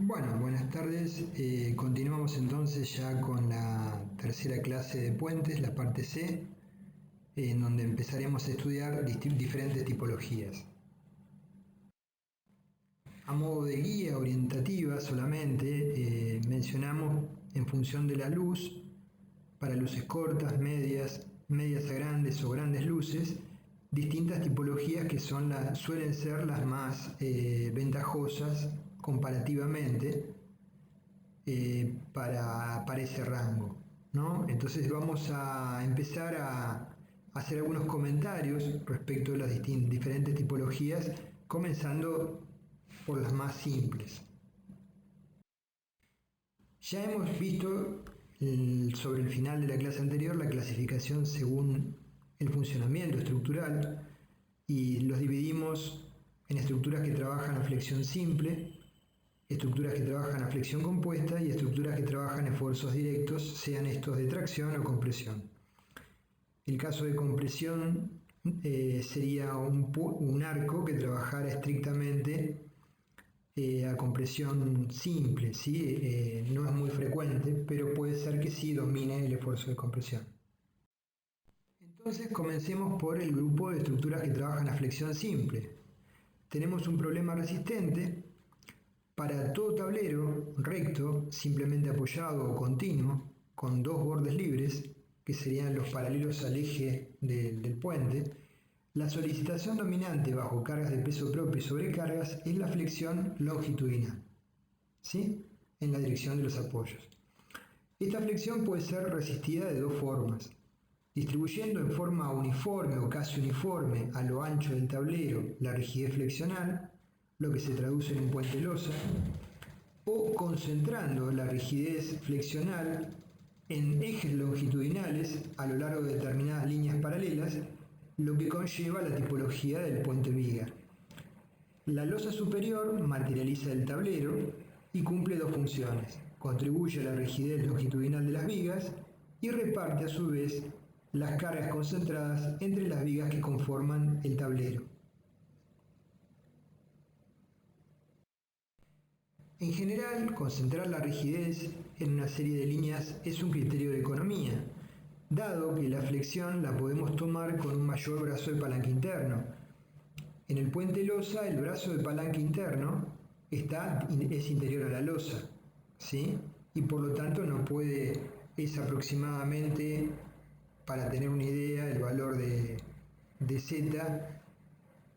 Bueno, buenas tardes. Continuamos entonces ya con la tercera clase de puentes, la parte C, en donde empezaremos a estudiar diferentes tipologías. A modo de guía orientativa solamente mencionamos en función de la luz, para luces cortas, medias a grandes o grandes luces, distintas tipologías que suelen ser las más ventajosas comparativamente para ese rango, ¿no? Entonces vamos a empezar a hacer algunos comentarios respecto de las diferentes tipologías, comenzando por las más simples. Ya hemos visto sobre el final de la clase anterior la clasificación según el funcionamiento estructural y los dividimos en estructuras que trabajan a flexión simple, estructuras que trabajan a flexión compuesta y estructuras que trabajan esfuerzos directos, sean estos de tracción o compresión. El caso de compresión sería un arco que trabajara estrictamente a compresión simple, ¿sí? No es muy frecuente, pero puede ser que sí domine el esfuerzo de compresión. Entonces comencemos por el grupo de estructuras que trabajan a flexión simple. Tenemos un problema resistente. Para todo tablero recto, simplemente apoyado o continuo, con dos bordes libres, que serían los paralelos al eje del puente, la solicitación dominante bajo cargas de peso propio y sobrecargas es la flexión longitudinal, ¿sí? En la dirección de los apoyos. Esta flexión puede ser resistida de dos formas: distribuyendo en forma uniforme o casi uniforme a lo ancho del tablero la rigidez flexional, lo que se traduce en un puente losa, o concentrando la rigidez flexional en ejes longitudinales a lo largo de determinadas líneas paralelas, lo que conlleva la tipología del puente viga. La losa superior materializa el tablero y cumple dos funciones: contribuye a la rigidez longitudinal de las vigas y reparte a su vez las cargas concentradas entre las vigas que conforman el tablero. En general, concentrar la rigidez en una serie de líneas es un criterio de economía, dado que la flexión la podemos tomar con un mayor brazo de palanca interno. En el puente losa, el brazo de palanca interno es interior a la losa, ¿sí? Y por lo tanto es aproximadamente, para tener una idea, el valor de Z,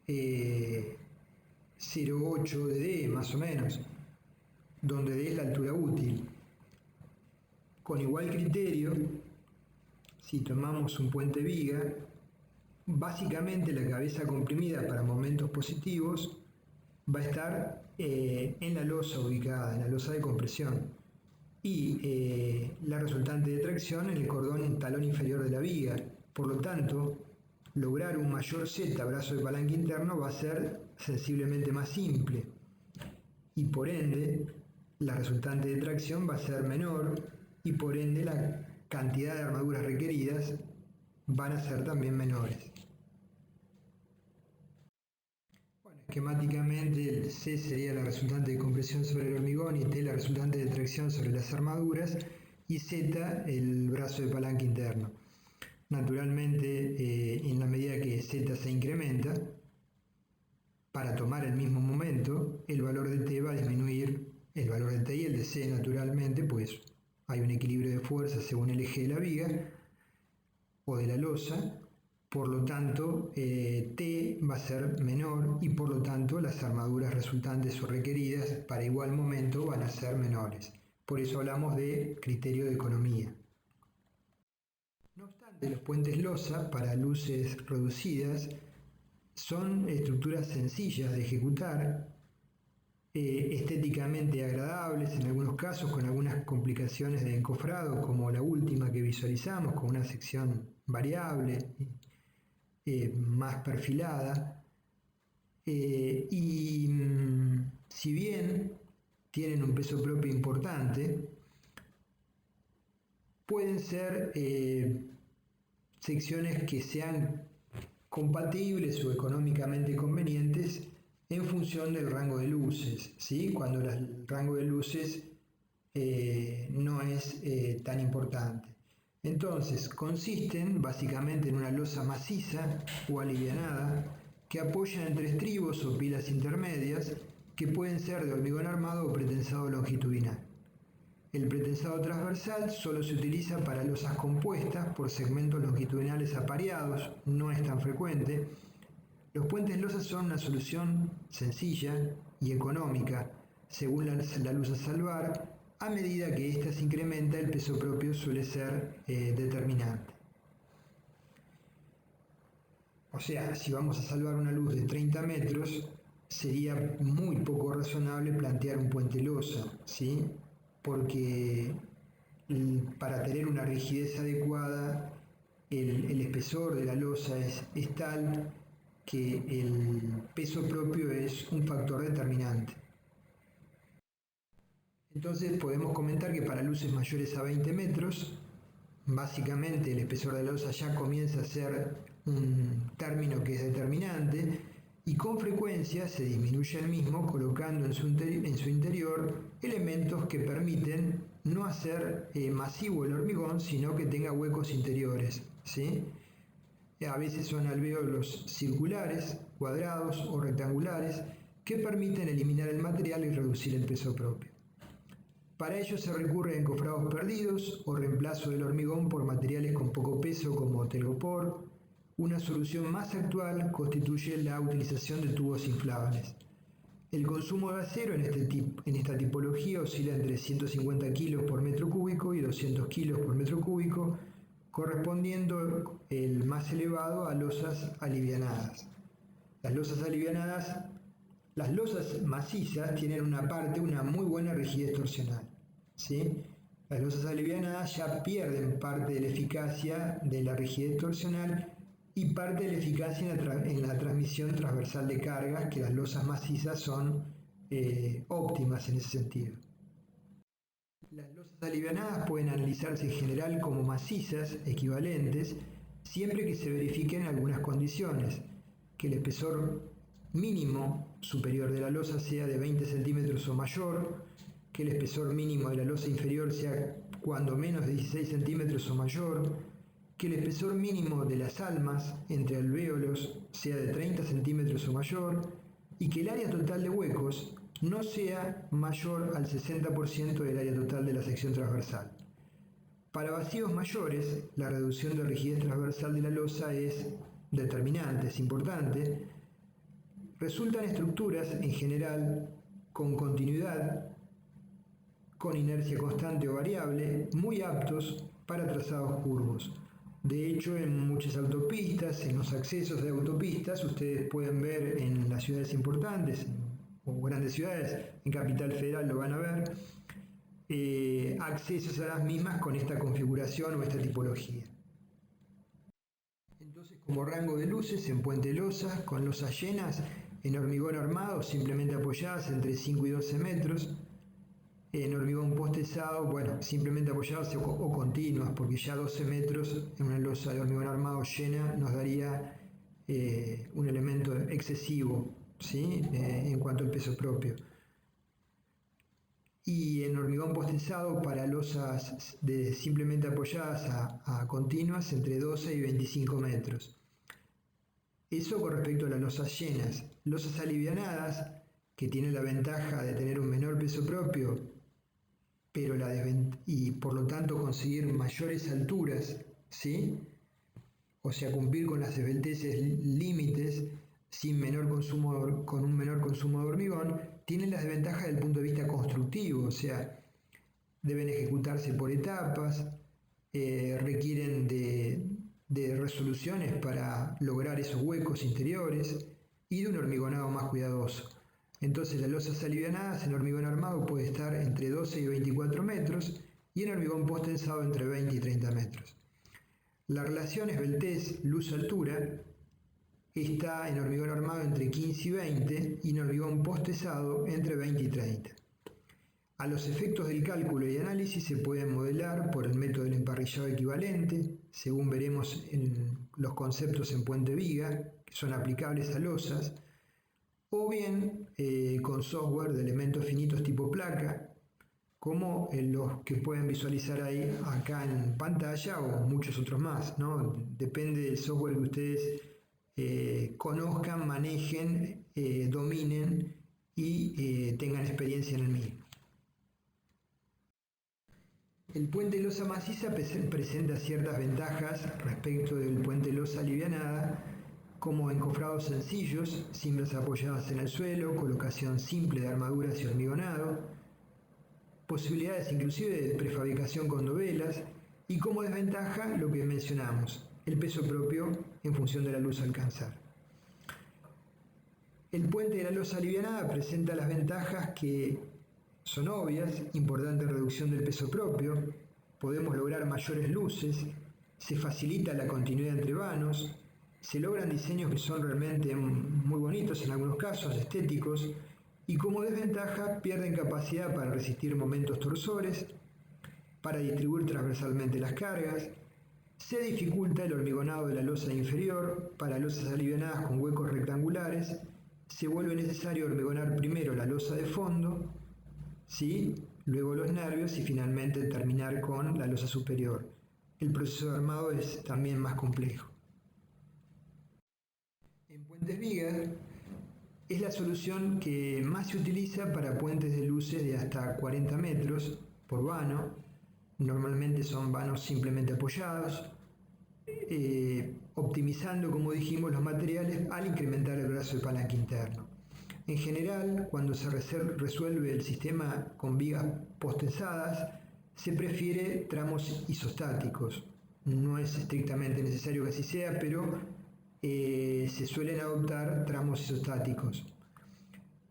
0,8 de D más o menos, donde D es la altura útil. Con igual criterio, si tomamos un puente viga, básicamente la cabeza comprimida para momentos positivos va a estar en la losa ubicada, en la losa de compresión, y la resultante de tracción en el cordón talón inferior de la viga. Por lo tanto, lograr un mayor Z brazo de palanca interno va a ser sensiblemente más simple, y por ende la resultante de tracción va a ser menor, y por ende la cantidad de armaduras requeridas van a ser también menores. Bueno, esquemáticamente el C sería la resultante de compresión sobre el hormigón y T la resultante de tracción sobre las armaduras, y Z el brazo de palanca interno. Naturalmente, en la medida que Z se incrementa, para tomar el mismo momento, el valor de T va a disminuir, el valor de T y el de C naturalmente, pues hay un equilibrio de fuerza según el eje de la viga o de la losa. Por lo tanto, T va a ser menor y por lo tanto las armaduras resultantes o requeridas para igual momento van a ser menores. Por eso hablamos de criterio de economía. No obstante, los puentes losa para luces reducidas son estructuras sencillas de ejecutar, estéticamente agradables en algunos casos, con algunas complicaciones de encofrado, como la última que visualizamos, con una sección variable, más perfilada, y si bien tienen un peso propio importante, pueden ser secciones que sean compatibles o económicamente convenientes en función del rango de luces, ¿sí? Cuando el rango de luces no es tan importante. Entonces, consisten básicamente en una losa maciza o alivianada que apoyan entre estribos o pilas intermedias que pueden ser de hormigón armado o pretensado longitudinal. El pretensado transversal solo se utiliza para losas compuestas por segmentos longitudinales apareados, no es tan frecuente. Los puentes losas son una solución sencilla y económica, según la luz a salvar. A medida que ésta se incrementa, el peso propio suele ser determinante. O sea, si vamos a salvar una luz de 30 metros, sería muy poco razonable plantear un puente losa, ¿sí? Porque para tener una rigidez adecuada, el espesor de la losa es tal que el peso propio es un factor determinante. Entonces podemos comentar que para luces mayores a 20 metros, básicamente el espesor de la losa ya comienza a ser un término que es determinante y con frecuencia se disminuye el mismo colocando en su interior elementos que permiten no hacer masivo el hormigón, sino que tenga huecos interiores, ¿sí? A veces son alvéolos circulares, cuadrados o rectangulares que permiten eliminar el material y reducir el peso propio. Para ello se recurre a encofrados perdidos o reemplazo del hormigón por materiales con poco peso como telgopor. Una solución más actual constituye la utilización de tubos inflables. El consumo de acero en esta tipología oscila entre 150 kilos por metro cúbico y 200 kilos por metro cúbico, correspondiendo el más elevado a losas alivianadas. Las losas macizas tienen una muy buena rigidez torsional, ¿sí? Las losas alivianadas ya pierden parte de la eficacia de la rigidez torsional y parte de la eficacia en la transmisión transversal de cargas, que las losas macizas son óptimas en ese sentido. Las losas alivianadas pueden analizarse en general como macizas equivalentes siempre que se verifiquen algunas condiciones, que el espesor mínimo superior de la losa sea de 20 centímetros o mayor, que el espesor mínimo de la losa inferior sea cuando menos de 16 centímetros o mayor, que el espesor mínimo de las almas entre alvéolos sea de 30 centímetros o mayor y que el área total de huecos no sea mayor al 60% del área total de la sección transversal. Para vacíos mayores, la reducción de rigidez transversal de la losa es determinante, es importante. Resultan estructuras en general con continuidad, con inercia constante o variable, muy aptos para trazados curvos. De hecho, en muchas autopistas, en los accesos de autopistas, ustedes pueden ver en las ciudades importantes, o grandes ciudades, en Capital Federal lo van a ver, accesos a las mismas con esta configuración o esta tipología. Entonces, como rango de luces en puente losa, con losas llenas, en hormigón armado, simplemente apoyadas entre 5 y 12 metros, en hormigón postezado, bueno, simplemente apoyadas o continuas, porque ya 12 metros en una losa de hormigón armado llena nos daría un elemento excesivo, ¿sí? En cuanto al peso propio. Y en hormigón postezado para losas simplemente apoyadas a continuas entre 12 y 25 metros. Eso con respecto a las losas llenas. Losas alivianadas, que tienen la ventaja de tener un menor peso propio, pero y por lo tanto conseguir mayores alturas, ¿sí? O sea, cumplir con las esbelteces límites con un menor consumo de hormigón, tienen las desventajas desde el punto de vista constructivo, o sea, deben ejecutarse por etapas, requieren de resoluciones para lograr esos huecos interiores y de un hormigonado más cuidadoso. Entonces las losas alivianadas en hormigón armado puede estar entre 12 y 24 metros y en hormigón posttensado entre 20 y 30 metros. La relación esbeltez luz-altura está en hormigón armado entre 15 y 20 y en hormigón posttensado entre 20 y 30. A los efectos del cálculo y análisis se pueden modelar por el método del emparrillado equivalente, según veremos en los conceptos en puente viga, que son aplicables a losas, o bien con software de elementos finitos tipo placa, como los que pueden visualizar ahí acá en pantalla o muchos otros más, ¿no? Depende del software que ustedes conozcan, manejen, dominen y tengan experiencia en el mismo. El puente de losa maciza presenta ciertas ventajas respecto del puente de losa alivianada, como encofrados sencillos, cimbras apoyadas en el suelo, colocación simple de armaduras y hormigonado, posibilidades inclusive de prefabricación con dovelas, y como desventaja lo que mencionamos, el peso propio en función de la luz a alcanzar. El puente de la losa alivianada presenta las ventajas que son obvias: importante reducción del peso propio, podemos lograr mayores luces, se facilita la continuidad entre vanos, se logran diseños que son realmente muy bonitos en algunos casos, estéticos, y como desventaja pierden capacidad para resistir momentos torsores, para distribuir transversalmente las cargas, se dificulta el hormigonado de la losa inferior, para losas alivianadas con huecos rectangulares, se vuelve necesario hormigonar primero la losa de fondo, ¿sí? Luego los nervios y finalmente terminar con la losa superior. El proceso de armado es también más complejo. En puentes vigas es la solución que más se utiliza para puentes de luces de hasta 40 metros por vano. Normalmente son vanos simplemente apoyados, optimizando, como dijimos, los materiales al incrementar el brazo de palanca interno. En general, cuando se resuelve el sistema con vigas postensadas, se prefiere tramos isostáticos. No es estrictamente necesario que así sea, pero se suelen adoptar tramos isostáticos.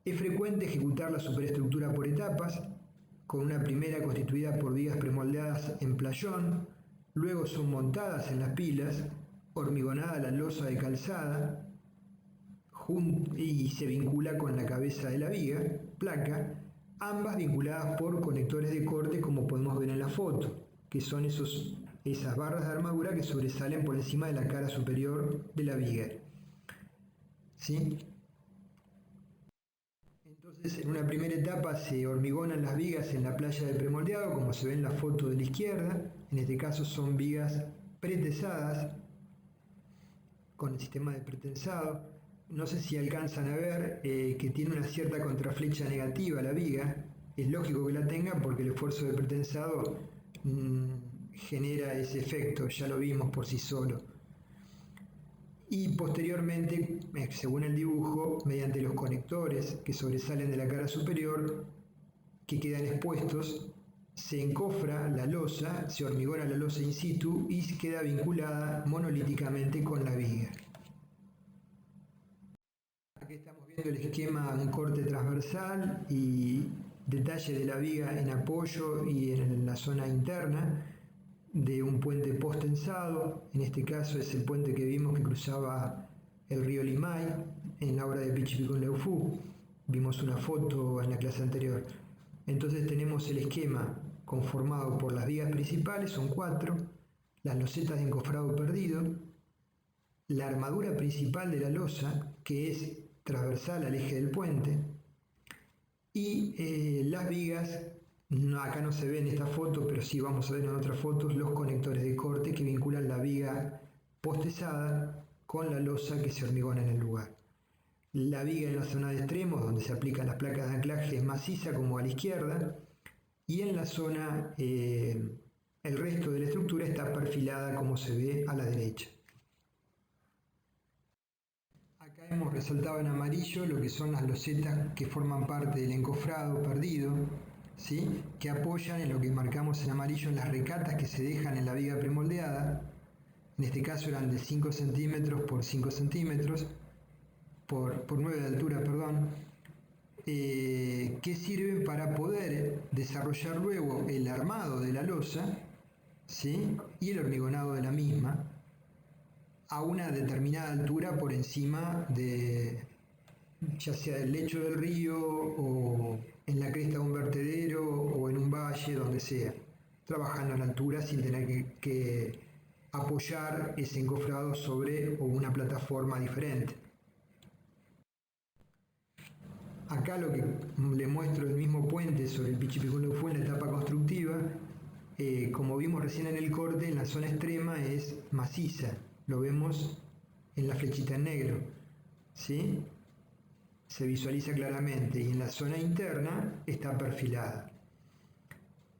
Es frecuente ejecutar la superestructura por etapas, con una primera constituida por vigas premoldeadas en playón, luego son montadas en las pilas, hormigonada la losa de calzada, y se vincula con la cabeza de la viga, placa, ambas vinculadas por conectores de corte, como podemos ver en la foto, que son esas barras de armadura que sobresalen por encima de la cara superior de la viga. ¿Sí? Entonces, en una primera etapa se hormigonan las vigas en la playa de premoldeado, como se ve en la foto de la izquierda. En este caso son vigas pretesadas con el sistema de pretensado. No sé si alcanzan a ver que tiene una cierta contraflecha negativa la viga. Es lógico que la tenga porque el esfuerzo de pretensado genera ese efecto, ya lo vimos por sí solo. Y posteriormente, según el dibujo, mediante los conectores que sobresalen de la cara superior, que quedan expuestos, se encofra la losa, se hormigona la losa in situ y queda vinculada monolíticamente con la viga. Aquí estamos viendo el esquema, un corte transversal y detalle de la viga en apoyo y en la zona interna de un puente post-tensado. En este caso es el puente que vimos que cruzaba el río Limay en la obra de Pichipicún-Leu-Fu. Vimos una foto en la clase anterior. Entonces tenemos el esquema conformado por las vigas principales, son 4, las losetas de encofrado perdido, la armadura principal de la losa, que es transversal al eje del puente, y las vigas. Acá no se ve en esta foto, pero sí vamos a ver en otras fotos los conectores de corte que vinculan la viga postesada con la losa que se hormigona en el lugar. La viga en la zona de extremos, donde se aplican las placas de anclaje, es maciza, como a la izquierda, y en la zona, el resto de la estructura está perfilada, como se ve a la derecha. Acá hemos resaltado en amarillo lo que son las losetas que forman parte del encofrado perdido, ¿sí? Que apoyan en lo que marcamos en amarillo en las recatas que se dejan en la viga premoldeada. En este caso eran de 5 centímetros por 5 centímetros, por 9 de altura, perdón, que sirven para poder desarrollar luego el armado de la losa, ¿sí? Y el hormigonado de la misma a una determinada altura por encima de, ya sea del lecho del río o en la cresta de un vertedero o en un valle, donde sea, trabajando a la altura sin tener que apoyar ese encofrado sobre una plataforma diferente. Acá lo que le muestro el mismo puente sobre el Pichipicunleufu en la etapa constructiva, como vimos recién en el corte, en la zona extrema es maciza, lo vemos en la flechita en negro, ¿sí? Se visualiza claramente, y en la zona interna está perfilada.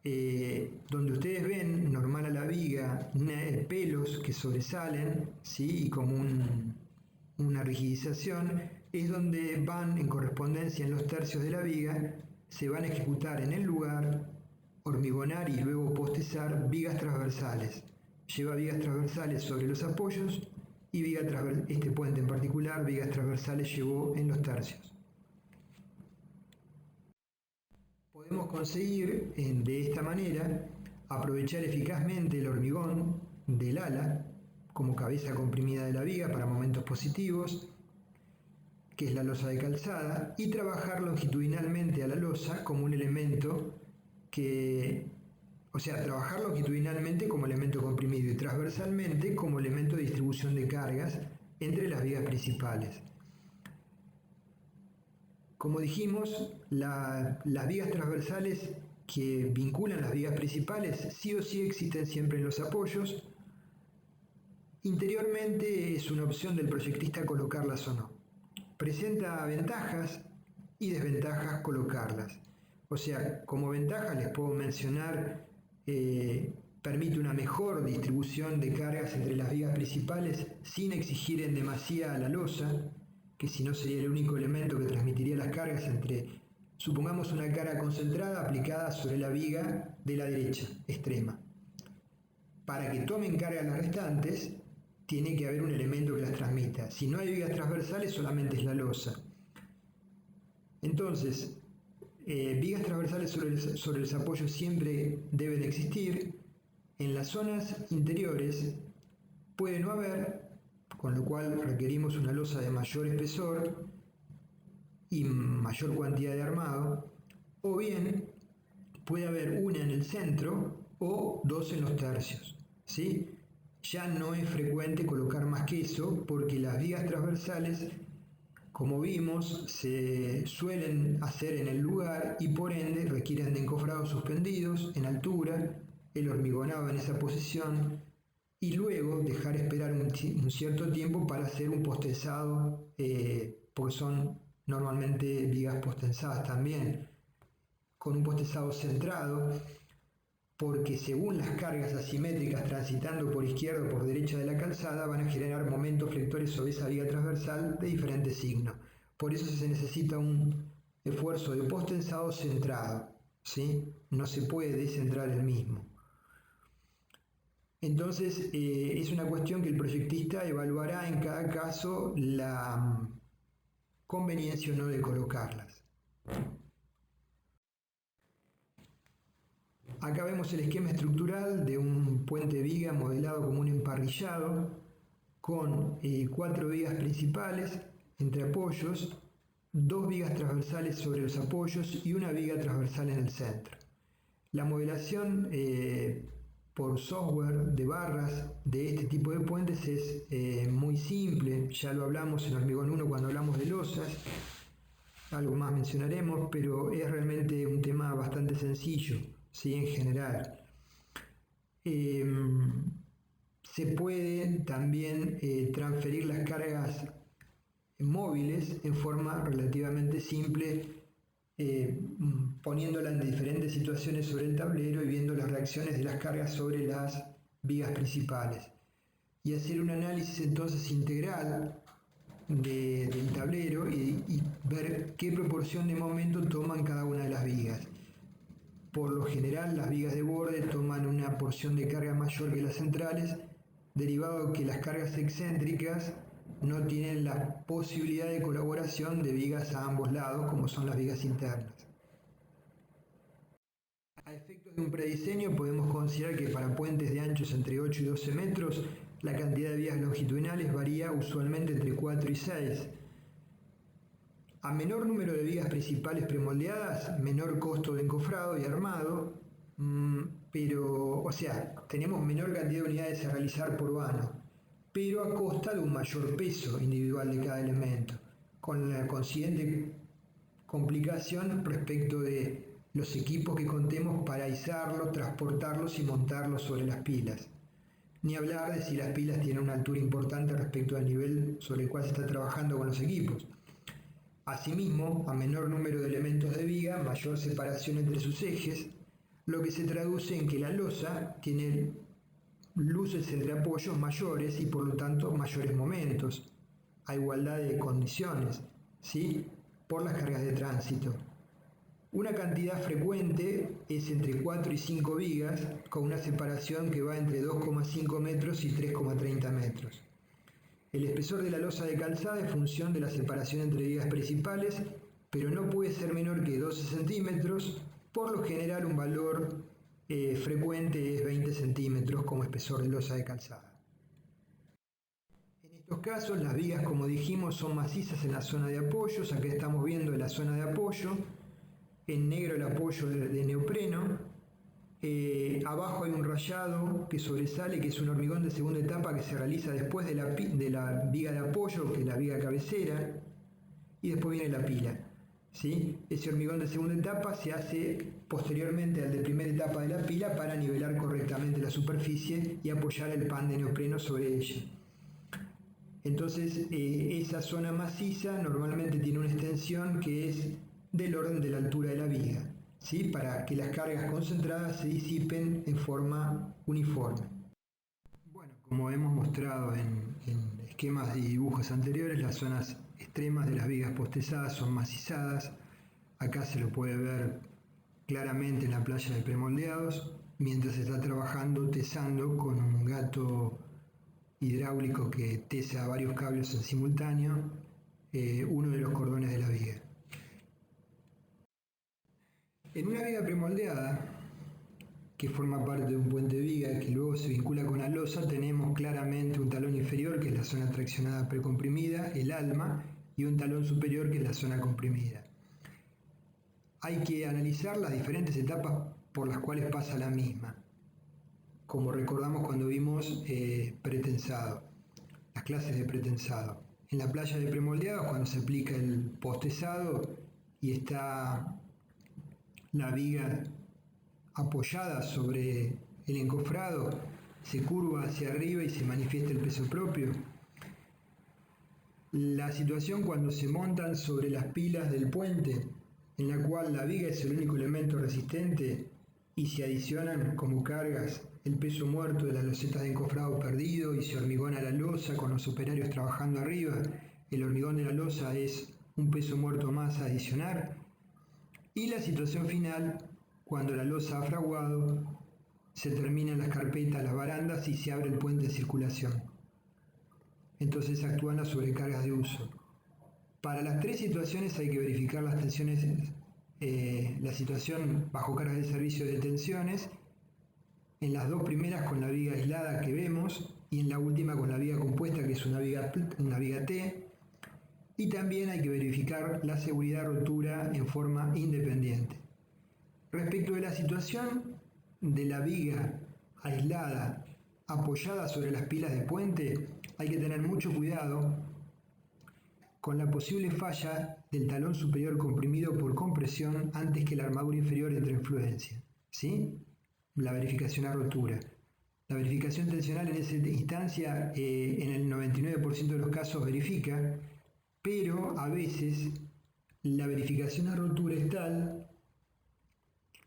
Donde ustedes ven normal a la viga, pelos que sobresalen, ¿sí? Y como una rigidización, es donde van en correspondencia en los tercios de la viga, se van a ejecutar en el lugar, hormigonar y luego postezar vigas transversales. Lleva vigas transversales sobre los apoyos y este puente en particular, vigas transversales llevó en los tercios. Podemos conseguir de esta manera aprovechar eficazmente el hormigón del ala como cabeza comprimida de la viga para momentos positivos, que es la losa de calzada, y trabajar longitudinalmente a la losa como un elemento trabajar longitudinalmente como elemento comprimido y transversalmente como elemento de distribución de cargas entre las vigas principales. Como dijimos, las vigas transversales que vinculan las vigas principales sí o sí existen siempre en los apoyos. Interiormente es una opción del proyectista colocarlas o no. Presenta ventajas y desventajas colocarlas. O sea, como ventaja les puedo mencionar, permite una mejor distribución de cargas entre las vigas principales sin exigir en demasía a la losa, que si no sería el único elemento que transmitiría las cargas entre, supongamos, una carga concentrada aplicada sobre la viga de la derecha extrema. Para que tomen carga las restantes, tiene que haber un elemento que las transmita. Si no hay vigas transversales, solamente es la losa. Entonces, vigas transversales sobre los apoyos siempre deben existir. En las zonas interiores puede no haber, con lo cual requerimos una losa de mayor espesor y mayor cantidad de armado, o bien puede haber una en el centro o dos en los tercios, ¿sí? Ya no es frecuente colocar más que eso porque las vigas transversales, como vimos, se suelen hacer en el lugar y por ende requieren de encofrados suspendidos en altura, el hormigonado en esa posición y luego dejar esperar un cierto tiempo para hacer un postensado, porque son normalmente vigas postensadas también, con un postensado centrado, porque según las cargas asimétricas transitando por izquierda o por derecha de la calzada van a generar momentos flectores sobre esa viga transversal de diferente signo. Por eso se necesita un esfuerzo de postensado centrado, ¿sí? No se puede descentrar el mismo. Entonces es una cuestión que el proyectista evaluará en cada caso la conveniencia o no de colocarlas. Acá vemos el esquema estructural de un puente viga modelado como un emparrillado con 4 vigas principales entre apoyos, 2 vigas transversales sobre los apoyos y una viga transversal en el centro. La modelación por software de barras de este tipo de puentes es muy simple, ya lo hablamos en Hormigón 1 cuando hablamos de losas, algo más mencionaremos, pero es realmente un tema bastante sencillo, ¿sí? En general. Se puede también transferir las cargas móviles en forma relativamente simple, poniéndola en diferentes situaciones sobre el tablero y viendo las reacciones de las cargas sobre las vigas principales. Y hacer un análisis entonces integral del tablero y ver qué proporción de momento toman cada una de las vigas. Por lo general, las vigas de borde toman una porción de carga mayor que las centrales, derivado de que las cargas excéntricas no tienen la posibilidad de colaboración de vigas a ambos lados, como son las vigas internas. A efectos de un prediseño podemos considerar que para puentes de anchos entre 8 y 12 metros, la cantidad de vigas longitudinales varía usualmente entre 4 y 6. A menor número de vigas principales premoldeadas, menor costo de encofrado y armado, tenemos menor cantidad de unidades a realizar por vano, pero a costa de un mayor peso individual de cada elemento, con la consiguiente complicación respecto de los equipos que contemos para izarlos, transportarlos y montarlos sobre las pilas. Ni hablar de si las pilas tienen una altura importante respecto al nivel sobre el cual se está trabajando con los equipos. Asimismo, a menor número de elementos de viga, mayor separación entre sus ejes, lo que se traduce en que la losa tiene luces entre apoyos mayores y por lo tanto mayores momentos, a igualdad de condiciones, ¿sí? Por las cargas de tránsito. Una cantidad frecuente es entre 4 y 5 vigas, con una separación que va entre 2,5 metros y 3,30 metros. El espesor de la losa de calzada es función de la separación entre vigas principales, pero no puede ser menor que 12 centímetros. Por lo general, un valor frecuente es 20 centímetros como espesor de losa de calzada. En estos casos, las vigas, como dijimos, son macizas en la zona de apoyos. Acá estamos viendo la zona de apoyo. En negro el apoyo de neopreno. Abajo hay un rayado que sobresale, que es un hormigón de segunda etapa que se realiza después de la viga de apoyo, que es la viga cabecera, y después viene la pila. ¿Sí? Ese hormigón de segunda etapa se hace posteriormente al de primera etapa de la pila para nivelar correctamente la superficie y apoyar el pan de neopreno sobre ella. Entonces, esa zona maciza normalmente tiene una extensión que es del orden de la altura de la viga, ¿sí? Para que las cargas concentradas se disipen en forma uniforme. Bueno, como hemos mostrado en esquemas y dibujos anteriores, las zonas extremas de las vigas postesadas son macizadas. Acá se lo puede ver claramente en la playa de Premoldeados, mientras se está trabajando tesando con un gato hidráulico que tesa varios cables en simultáneo, uno de los cordones de la viga. En una viga premoldeada, que forma parte de un puente de viga que luego se vincula con la losa, tenemos claramente un talón inferior, que es la zona traccionada precomprimida, el alma, y un talón superior, que es la zona comprimida. Hay que analizar las diferentes etapas por las cuales pasa la misma, como recordamos cuando vimos pretensado, las clases de pretensado. En la playa de premoldeados, cuando se aplica el postesado y está la viga apoyada sobre el encofrado, se curva hacia arriba y se manifiesta el peso propio. La situación cuando se montan sobre las pilas del puente, en la cual la viga es el único elemento resistente y se adicionan como cargas el peso muerto de las losetas de encofrado perdido y se hormigona la losa con los operarios trabajando arriba, el hormigón de la losa es un peso muerto más a adicionar. Y la situación final, cuando la losa ha fraguado, se terminan las carpetas, las barandas y se abre el puente de circulación. Entonces actúan las sobrecargas de uso. Para las tres situaciones hay que verificar las tensiones, la situación bajo cargas de servicio de tensiones, en las dos primeras con la viga aislada que vemos y en la última con la viga compuesta, que es una viga T. Y también hay que verificar la seguridad rotura en forma independiente. Respecto de la situación de la viga aislada apoyada sobre las pilas de puente, hay que tener mucho cuidado con la posible falla del talón superior comprimido por compresión antes que la armadura inferior entre en fluencia, ¿sí? La verificación a rotura. La verificación tensional en esa instancia en el 99% de los casos verifica, pero a veces la verificación a rotura es tal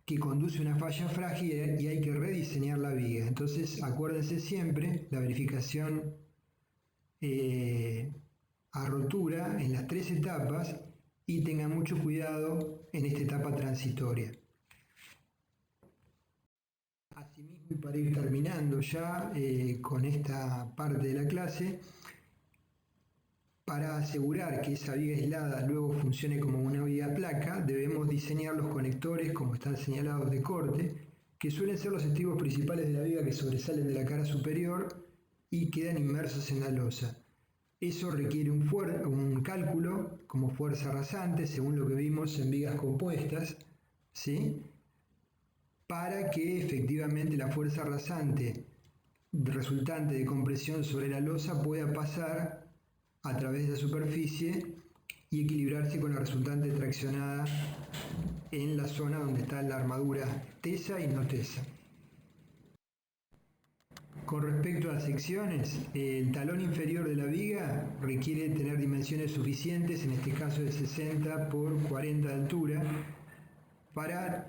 que conduce a una falla frágil y hay que rediseñar la viga. Entonces acuérdense siempre la verificación a rotura en las tres etapas y tengan mucho cuidado en esta etapa transitoria. Asimismo, y para ir terminando ya con esta parte de la clase, para asegurar que esa viga aislada luego funcione como una viga placa, debemos diseñar los conectores como están señalados de corte, que suelen ser los estribos principales de la viga que sobresalen de la cara superior y quedan inmersos en la losa. Eso requiere un cálculo como fuerza rasante, según lo que vimos en vigas compuestas, ¿sí? Para que efectivamente la fuerza rasante resultante de compresión sobre la losa pueda pasar a través de la superficie y equilibrarse con la resultante traccionada en la zona donde está la armadura tesa y no tesa. Con respecto a las secciones, el talón inferior de la viga requiere tener dimensiones suficientes, en este caso de 60 por 40 de altura, para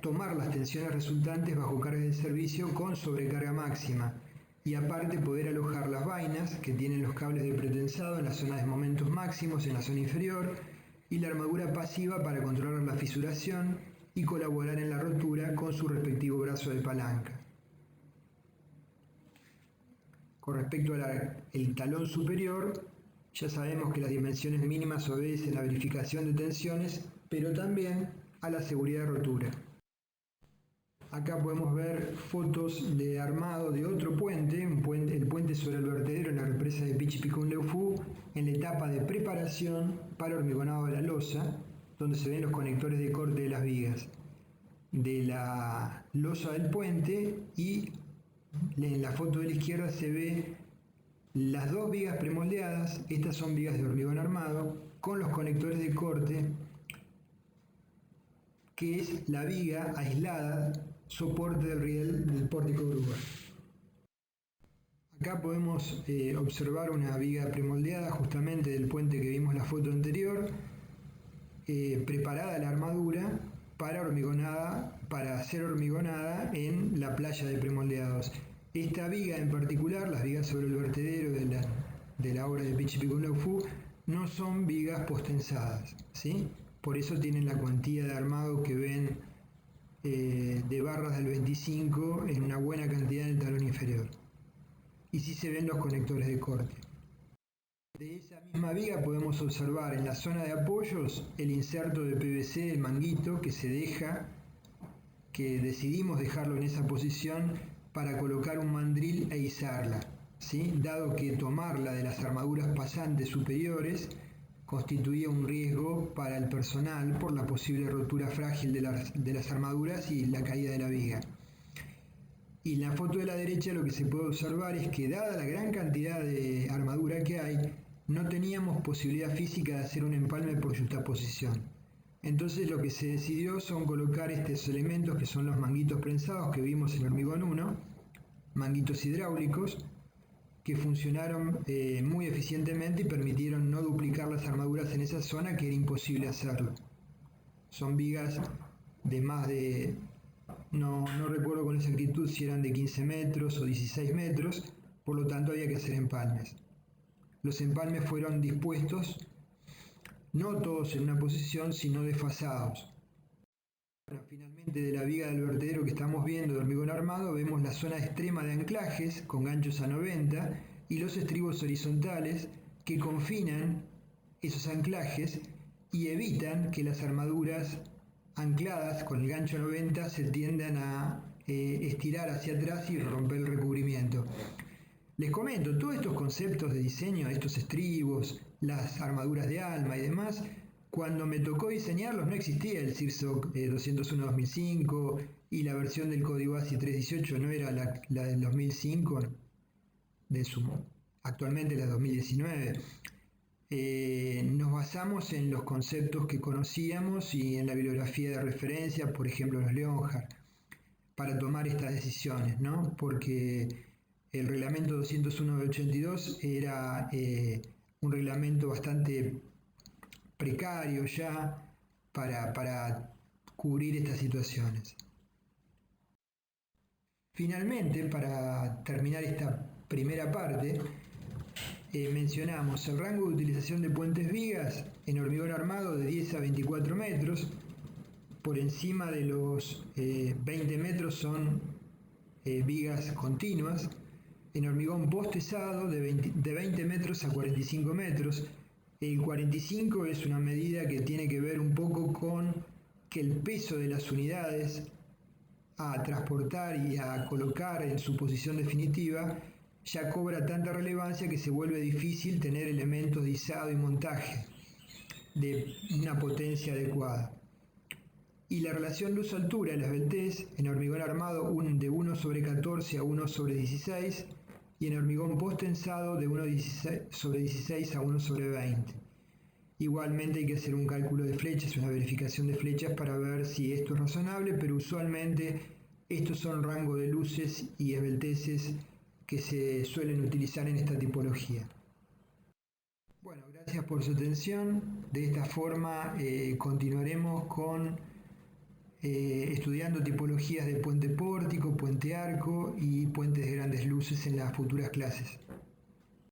tomar las tensiones resultantes bajo carga de servicio con sobrecarga máxima y aparte poder alojar las vainas que tienen los cables de pretensado en la zona de momentos máximos en la zona inferior y la armadura pasiva para controlar la fisuración y colaborar en la rotura con su respectivo brazo de palanca. Con respecto al talón superior, ya sabemos que las dimensiones mínimas obedecen a la verificación de tensiones, pero también a la seguridad de rotura. Acá podemos ver fotos de armado de otro puente, el puente sobre el vertedero en la represa de Pichipicún-Leufu, en la etapa de preparación para hormigonado de la losa, donde se ven los conectores de corte de las vigas de la losa del puente, y en la foto de la izquierda se ve las dos vigas premoldeadas. Estas son vigas de hormigón armado con los conectores de corte, que es la viga aislada, soporte del riel del pórtico grúa. Acá podemos observar una viga premoldeada justamente del puente que vimos en la foto anterior, preparada la armadura para ser hormigonada en la playa de premoldeados. Esta viga en particular, las vigas sobre el vertedero de la obra de Pichipicún-Leufu, no son vigas postensadas, ¿sí? Por eso tienen la cuantía de armado que ven de barras del 25 en una buena cantidad en el talón inferior. Y sí se ven los conectores de corte. De esa misma viga podemos observar en la zona de apoyos el inserto de PVC, el manguito que decidimos dejarlo en esa posición para colocar un mandril e izarla, ¿sí? Dado que tomarla de las armaduras pasantes superiores constituía un riesgo para el personal por la posible rotura frágil de las armaduras y la caída de la viga. Y en la foto de la derecha lo que se puede observar es que, dada la gran cantidad de armadura que hay, no teníamos posibilidad física de hacer un empalme por yuxtaposición. Entonces lo que se decidió son colocar estos elementos, que son los manguitos prensados que vimos en hormigón 1, manguitos hidráulicos, que funcionaron muy eficientemente y permitieron no duplicar las armaduras en esa zona, que era imposible hacerlo. Son vigas de más de, no recuerdo con exactitud si eran de 15 metros o 16 metros, por lo tanto había que hacer empalmes. Los empalmes fueron dispuestos no todos en una posición, sino desfasados. Bueno, finalmente, de la viga del vertedero que estamos viendo de hormigón armado, vemos la zona extrema de anclajes con ganchos a 90 y los estribos horizontales que confinan esos anclajes y evitan que las armaduras ancladas con el gancho 90 se tiendan a estirar hacia atrás y romper el recubrimiento. Les comento, todos estos conceptos de diseño, estos estribos, las armaduras de alma y demás, cuando me tocó diseñarlos no existía el CIRSOC 201-2005 y la versión del código ASI 318 no era la del 2005, actualmente la 2019. Nos basamos en los conceptos que conocíamos y en la bibliografía de referencia, por ejemplo los Leonhardt, para tomar estas decisiones, ¿no? Porque el reglamento 201-82 era un reglamento bastante precario ya para cubrir estas situaciones. Finalmente, para terminar esta primera parte, mencionamos el rango de utilización de puentes vigas en hormigón armado de 10 a 24 metros. Por encima de los 20 metros son vigas continuas. En hormigón postesado de 20 metros a 45 metros. El 45 es una medida que tiene que ver un poco con que el peso de las unidades a transportar y a colocar en su posición definitiva ya cobra tanta relevancia que se vuelve difícil tener elementos de izado y montaje de una potencia adecuada. Y la relación luz-altura de las esbeltez en hormigón armado de 1/14 a 1/16 y en hormigón postensado de 1/16 a 1/20. Igualmente hay que hacer un cálculo de flechas, una verificación de flechas para ver si esto es razonable, pero usualmente estos son rangos de luces y esbelteces que se suelen utilizar en esta tipología. Bueno, gracias por su atención. De esta forma continuaremos con estudiando tipologías de puente pórtico, puente arco y puentes de grandes luces en las futuras clases.